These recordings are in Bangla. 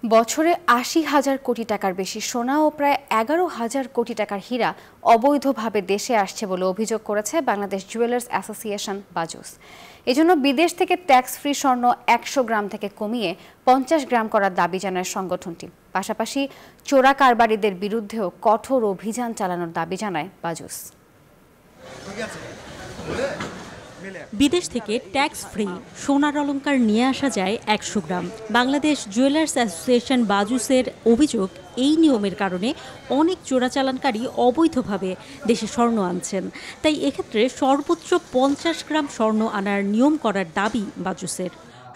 বছরে ৮০,০০০ কোটি টাকার বেশি সোনা ও প্রায় ১১,০০০ কোটি টাকার হীরা অবৈধভাবে দেশে আসছে বলে অভিযোগ করেছে বাংলাদেশ জুয়েলার্স অ্যাসোসিয়েশন বাজুস। এজন্য বিদেশ থেকে ট্যাক্স ফ্রি স্বর্ণ ১০০ গ্রাম থেকে কমিয়ে ৫০ গ্রাম করার দাবি জানায় সংগঠনটি। পাশাপাশি চোরা কারবারিদের বিরুদ্ধেও কঠোর অভিযান চালানোর দাবি জানায় বাজুস। বিদেশ থেকে ট্যাক্স ফ্রি সোনার অলংকার নিয়ে আসা যায় ১০০ গ্রাম। বাংলাদেশ জুয়েলার্স অ্যাসোসিয়েশন বাজুসের অভিযোগ, এই নিয়মের কারণে অনেক চোরাচালানকারী অবৈধভাবে দেশে স্বর্ণ আনছেন। তাই এক্ষেত্রে সর্বোচ্চ ৫০ গ্রাম স্বর্ণ আনার নিয়ম করার দাবি বাজুসের।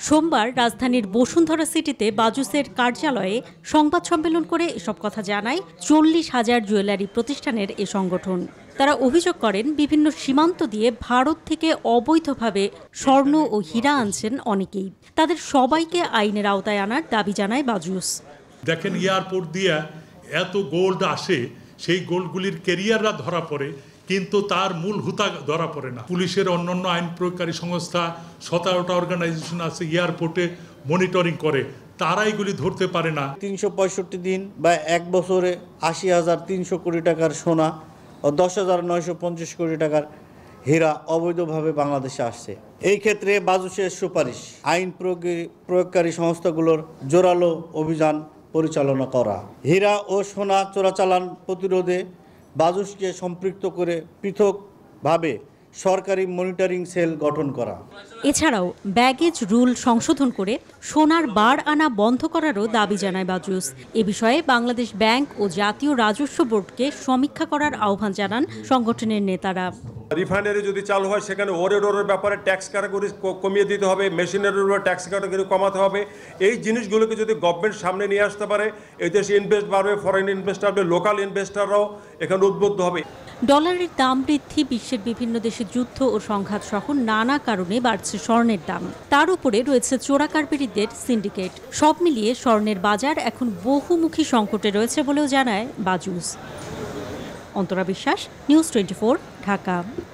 সোমবার রাজধানীর বসুন্ধরা সিটিতে বাজুসের কার্যালয়ে সংবাদ সম্মেলন করে এসব কথা জানায় ৪০,০০০ জুয়েলারি প্রতিষ্ঠানের এ সংগঠন। তারা অভিযোগ করেন, বিভিন্ন সীমান্ত দিয়ে ভারত থেকে অবৈধভাবে স্বর্ণ ও হীরা আনছেন অনেকেই। তাদের সবাইকে আইনের আওতায় আনার দাবি জানায় বাজুস। দেখেন, এয়ারপোর্ট দিয়ে এত গোল্ড আসে, সেই গোল্ডগুলির ক্যারিয়াররা ধরা পড়ে, কিন্তু তার মূল হুতা ধরা পড়ে না। পুলিশের অন্যান্য আইন প্রয়োগকারী সংস্থা ১৭টা অর্গানাইজেশন আছে এয়ারপোর্টে মনিটরিং করে, তারা এগুলি ধরতে পারে না। ৩৬৫ দিন বা এক বছরে ৮০,৩০০ কোটি টাকার সোনা ও ১০,৯৫০ কোটি টাকার হীরা অবৈধভাবে বাংলাদেশে আসছে। এই ক্ষেত্রে বাজুসের সুপারিশ আইন প্রয়োগকারী সংস্থাগুলোর জোরালো অভিযান পরিচালনা করা, হীরা ও সোনা চোরাচালান প্রতিরোধে বাজুসকে সম্পৃক্ত করে পৃথকভাবে সরকারি মনিটরিং সেল গঠন করা। এছাড়াও ব্যাগেজ রুল সংশোধন করে সোনার বার আনা বন্ধ করারও দাবি জানায় বাজুস। এ বিষয়ে বাংলাদেশ ব্যাংক ও জাতীয় রাজস্ব বোর্ডকে সমীক্ষা করার আহ্বান জানান সংগঠনের নেতারা। রিফাইনারি যদি চালু হয়, সেখানে ওরের ব্যাপারে ট্যাক্স ক্যাটাগরি কমিয়ে দিতে হবে, মেশিনারির উপরে ট্যাক্স ক্যাটাগরি কমাতে হবে। এই জিনিসগুলোকে যদি গভর্নমেন্ট সামনে নিয়ে আসতে পারে, এই দেশে ইনভেস্ট বাড়বে, ফরেন ইনভেস্টার বাড়বে, লোকাল ইনভেস্টাররাও এখানে উদ্বুদ্ধ হবে। ডলারের দাম বৃদ্ধি, বিশ্বের বিভিন্ন দেশে যুদ্ধ ও সংঘাত সহ নানা কারণে বাড়ছে স্বর্ণের দাম। তার উপরে রয়েছে চোরা কারবারিদের সিন্ডিকেট। সব মিলিয়ে স্বর্ণের বাজার এখন বহুমুখী সংকটে রয়েছে বলেও জানায় বাজুস। অন্তরা বিশ্বাস, নিউজ 24, ঢাকা।